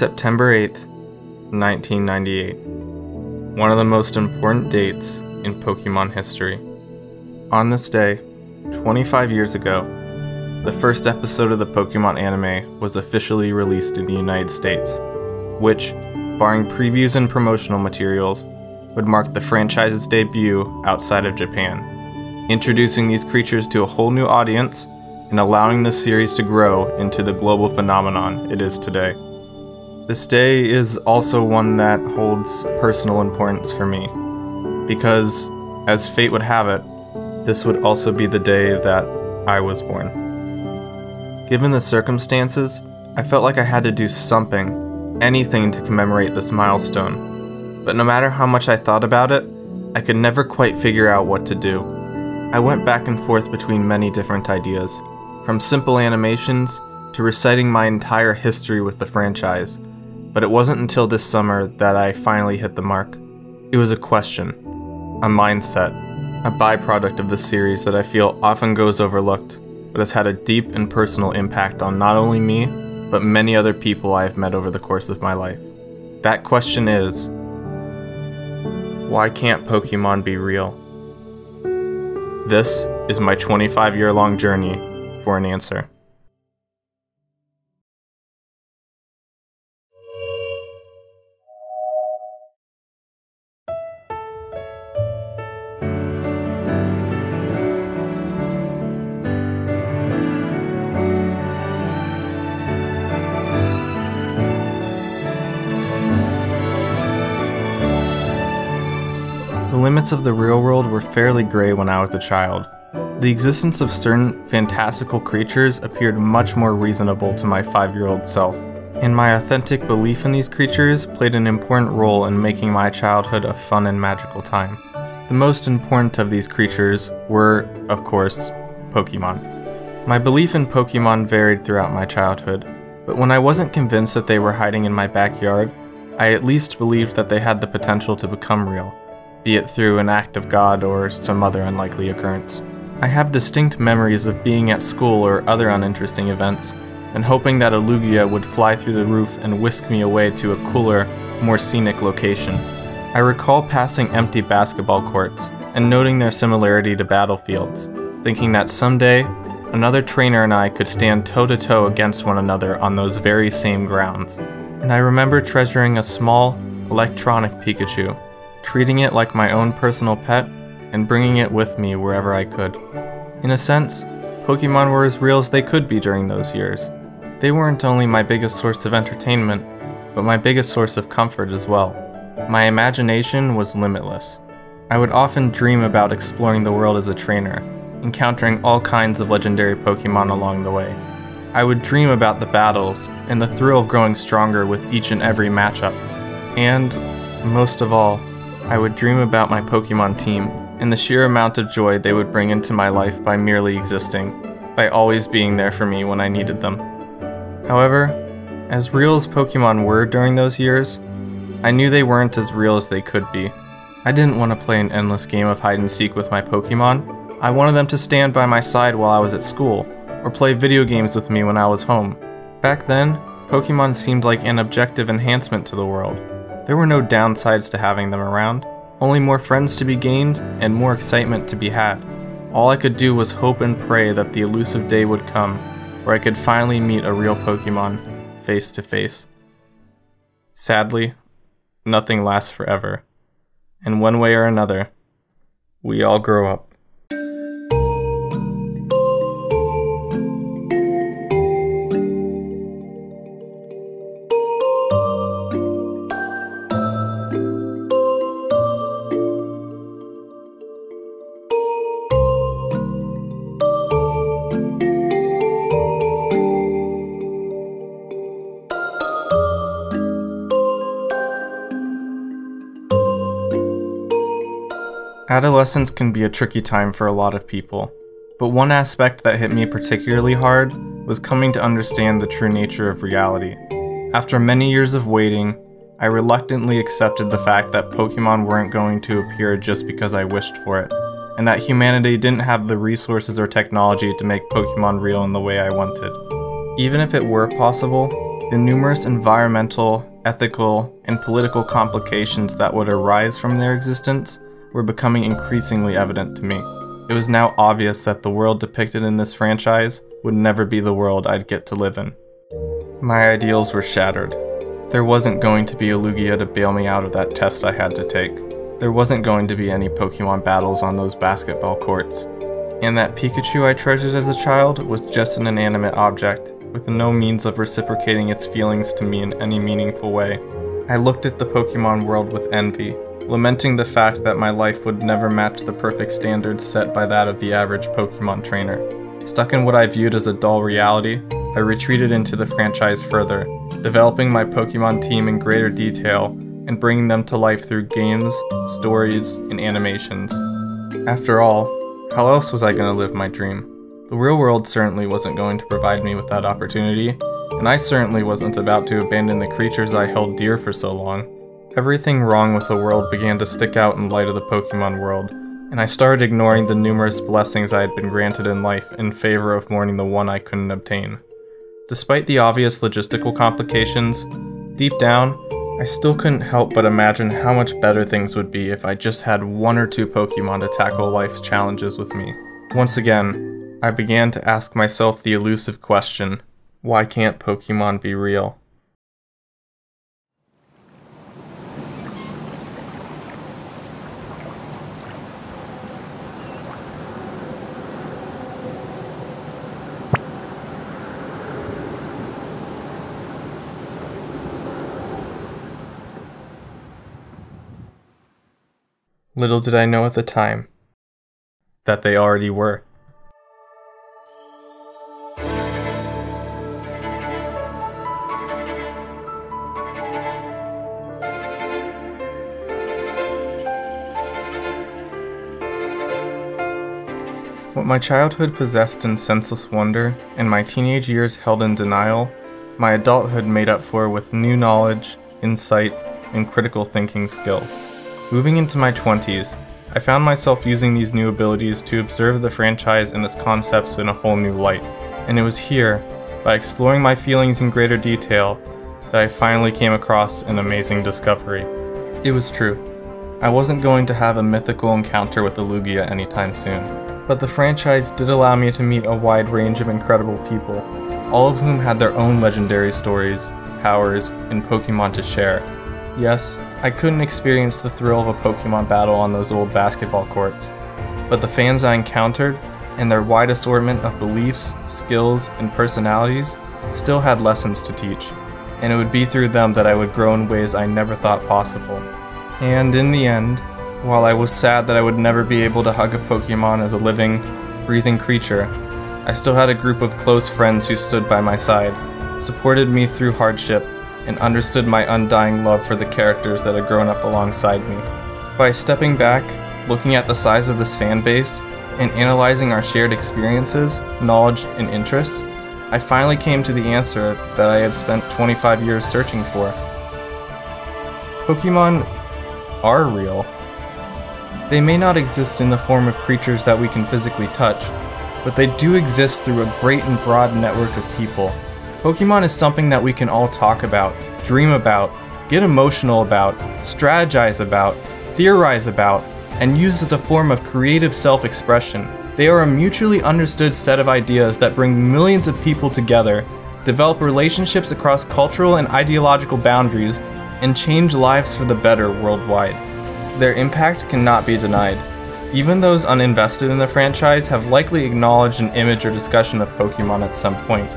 September 8th, 1998. One of the most important dates in Pokémon history. On this day, 25 years ago, the first episode of the Pokémon anime was officially released in the United States, which, barring previews and promotional materials, would mark the franchise's debut outside of Japan, introducing these creatures to a whole new audience and allowing the series to grow into the global phenomenon it is today. This day is also one that holds personal importance for me, because, as fate would have it, this would also be the day that I was born. Given the circumstances, I felt like I had to do something, anything to commemorate this milestone, but no matter how much I thought about it, I could never quite figure out what to do. I went back and forth between many different ideas, from simple animations to reciting my entire history with the franchise, but it wasn't until this summer that I finally hit the mark. It was a question, a mindset, a byproduct of the series that I feel often goes overlooked, but has had a deep and personal impact on not only me, but many other people I have met over the course of my life. That question is, why can't Pokemon be real? This is my 25-year-long journey for an answer. The limits of the real world were fairly gray when I was a child. The existence of certain fantastical creatures appeared much more reasonable to my 5-year-old self, and my authentic belief in these creatures played an important role in making my childhood a fun and magical time. The most important of these creatures were, of course, Pokemon. My belief in Pokemon varied throughout my childhood, but when I wasn't convinced that they were hiding in my backyard, I at least believed that they had the potential to become real, be it through an act of God or some other unlikely occurrence. I have distinct memories of being at school or other uninteresting events, and hoping that a Lugia would fly through the roof and whisk me away to a cooler, more scenic location. I recall passing empty basketball courts and noting their similarity to battlefields, thinking that someday, another trainer and I could stand toe-to-toe against one another on those very same grounds. And I remember treasuring a small, electronic Pikachu, treating it like my own personal pet, and bringing it with me wherever I could. In a sense, Pokemon were as real as they could be during those years. They weren't only my biggest source of entertainment, but my biggest source of comfort as well. My imagination was limitless. I would often dream about exploring the world as a trainer, encountering all kinds of legendary Pokemon along the way. I would dream about the battles, and the thrill of growing stronger with each and every matchup. And, most of all, I would dream about my Pokemon team, and the sheer amount of joy they would bring into my life by merely existing, by always being there for me when I needed them. However, as real as Pokemon were during those years, I knew they weren't as real as they could be. I didn't want to play an endless game of hide and seek with my Pokemon. I wanted them to stand by my side while I was at school, or play video games with me when I was home. Back then, Pokemon seemed like an objective enhancement to the world. There were no downsides to having them around, only more friends to be gained and more excitement to be had. All I could do was hope and pray that the elusive day would come, where I could finally meet a real Pokemon, face to face. Sadly, nothing lasts forever, and one way or another, we all grow up. Adolescence can be a tricky time for a lot of people, but one aspect that hit me particularly hard was coming to understand the true nature of reality. After many years of waiting, I reluctantly accepted the fact that Pokemon weren't going to appear just because I wished for it, and that humanity didn't have the resources or technology to make Pokemon real in the way I wanted. Even if it were possible, The numerous environmental, ethical, and political complications that would arise from their existence were becoming increasingly evident to me. It was now obvious that the world depicted in this franchise would never be the world I'd get to live in. My ideals were shattered. There wasn't going to be a Lugia to bail me out of that test I had to take. There wasn't going to be any Pokemon battles on those basketball courts. And that Pikachu I treasured as a child was just an inanimate object, with no means of reciprocating its feelings to me in any meaningful way. I looked at the Pokemon world with envy, lamenting the fact that my life would never match the perfect standards set by that of the average Pokemon trainer. Stuck in what I viewed as a dull reality, I retreated into the franchise further, developing my Pokemon team in greater detail and bringing them to life through games, stories, and animations. After all, how else was I going to live my dream? The real world certainly wasn't going to provide me with that opportunity, and I certainly wasn't about to abandon the creatures I held dear for so long. Everything wrong with the world began to stick out in light of the Pokemon world, and I started ignoring the numerous blessings I had been granted in life in favor of mourning the one I couldn't obtain. Despite the obvious logistical complications, deep down, I still couldn't help but imagine how much better things would be if I just had one or two Pokemon to tackle life's challenges with me. Once again, I began to ask myself the elusive question, why can't Pokemon be real? Little did I know at the time that they already were. What my childhood possessed in senseless wonder, and my teenage years held in denial, my adulthood made up for with new knowledge, insight, and critical thinking skills. Moving into my 20s, I found myself using these new abilities to observe the franchise and its concepts in a whole new light. And it was here, by exploring my feelings in greater detail, that I finally came across an amazing discovery. It was true. I wasn't going to have a mythical encounter with the Lugia anytime soon, but the franchise did allow me to meet a wide range of incredible people, all of whom had their own legendary stories, powers, and Pokemon to share. Yes, I couldn't experience the thrill of a Pokemon battle on those old basketball courts, but the fans I encountered, and their wide assortment of beliefs, skills, and personalities, still had lessons to teach, and it would be through them that I would grow in ways I never thought possible. And in the end, while I was sad that I would never be able to hug a Pokemon as a living, breathing creature, I still had a group of close friends who stood by my side, supported me through hardship, and understood my undying love for the characters that had grown up alongside me. By stepping back, looking at the size of this fan base, and analyzing our shared experiences, knowledge, and interests, I finally came to the answer that I had spent 25 years searching for. Pokemon are real. They may not exist in the form of creatures that we can physically touch, but they do exist through a great and broad network of people. Pokemon is something that we can all talk about, dream about, get emotional about, strategize about, theorize about, and use as a form of creative self-expression. They are a mutually understood set of ideas that bring millions of people together, develop relationships across cultural and ideological boundaries, and change lives for the better worldwide. Their impact cannot be denied. Even those uninvested in the franchise have likely acknowledged an image or discussion of Pokemon at some point.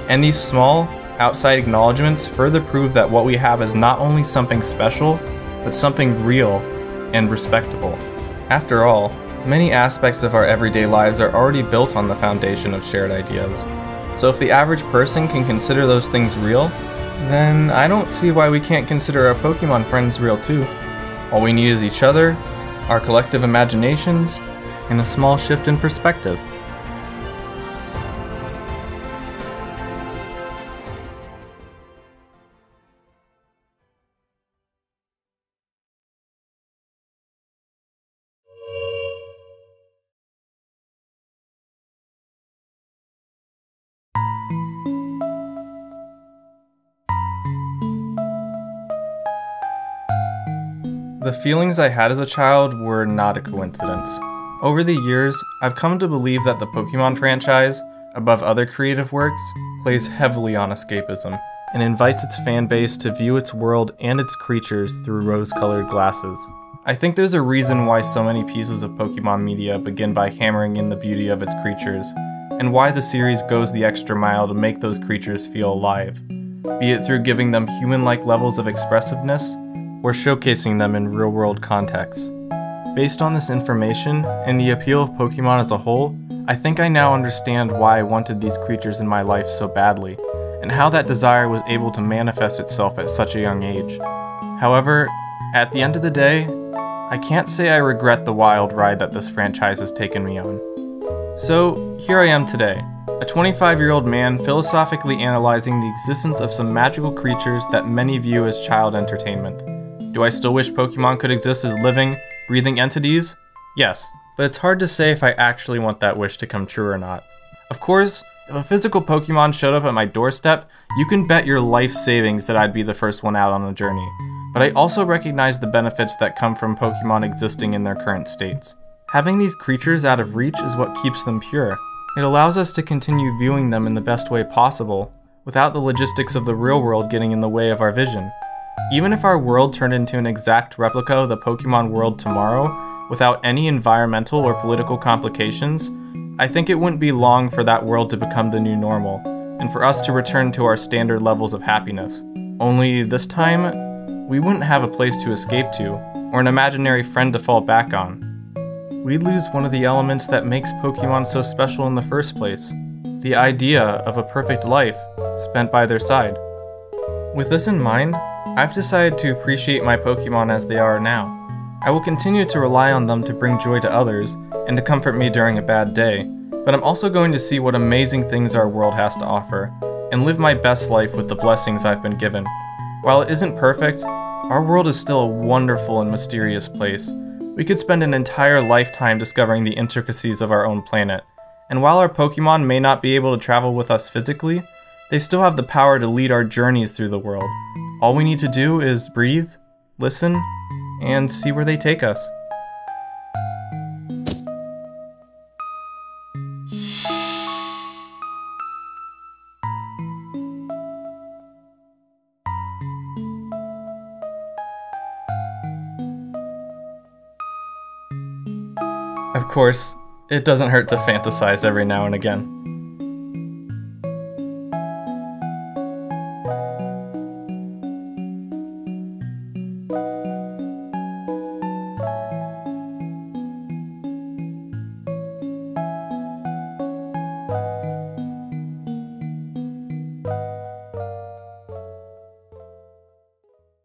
And these small, outside acknowledgements further prove that what we have is not only something special, but something real and respectable. After all, many aspects of our everyday lives are already built on the foundation of shared ideas. So if the average person can consider those things real, then I don't see why we can't consider our Pokemon friends real too. All we need is each other, our collective imaginations, and a small shift in perspective. The feelings I had as a child were not a coincidence. Over the years, I've come to believe that the Pokémon franchise, above other creative works, plays heavily on escapism, and invites its fan base to view its world and its creatures through rose-colored glasses. I think there's a reason why so many pieces of Pokémon media begin by hammering in the beauty of its creatures, and why the series goes the extra mile to make those creatures feel alive, be it through giving them human-like levels of expressiveness, or showcasing them in real-world contexts. Based on this information, and the appeal of Pokémon as a whole, I think I now understand why I wanted these creatures in my life so badly, and how that desire was able to manifest itself at such a young age. However, at the end of the day, I can't say I regret the wild ride that this franchise has taken me on. So, here I am today, a 25-year-old man philosophically analyzing the existence of some magical creatures that many view as child entertainment. Do I still wish Pokémon could exist as living, breathing entities? Yes, but it's hard to say if I actually want that wish to come true or not. Of course, if a physical Pokémon showed up at my doorstep, you can bet your life savings that I'd be the first one out on the journey. But I also recognize the benefits that come from Pokémon existing in their current states. Having these creatures out of reach is what keeps them pure. It allows us to continue viewing them in the best way possible, without the logistics of the real world getting in the way of our vision. Even if our world turned into an exact replica of the Pokémon world tomorrow, without any environmental or political complications, I think it wouldn't be long for that world to become the new normal, and for us to return to our standard levels of happiness. Only this time, we wouldn't have a place to escape to, or an imaginary friend to fall back on. We'd lose one of the elements that makes Pokémon so special in the first place, the idea of a perfect life spent by their side. With this in mind, I've decided to appreciate my Pokémon as they are now. I will continue to rely on them to bring joy to others, and to comfort me during a bad day, but I'm also going to see what amazing things our world has to offer, and live my best life with the blessings I've been given. While it isn't perfect, our world is still a wonderful and mysterious place. We could spend an entire lifetime discovering the intricacies of our own planet, and while our Pokémon may not be able to travel with us physically, they still have the power to lead our journeys through the world. All we need to do is breathe, listen, and see where they take us. Of course, it doesn't hurt to fantasize every now and again.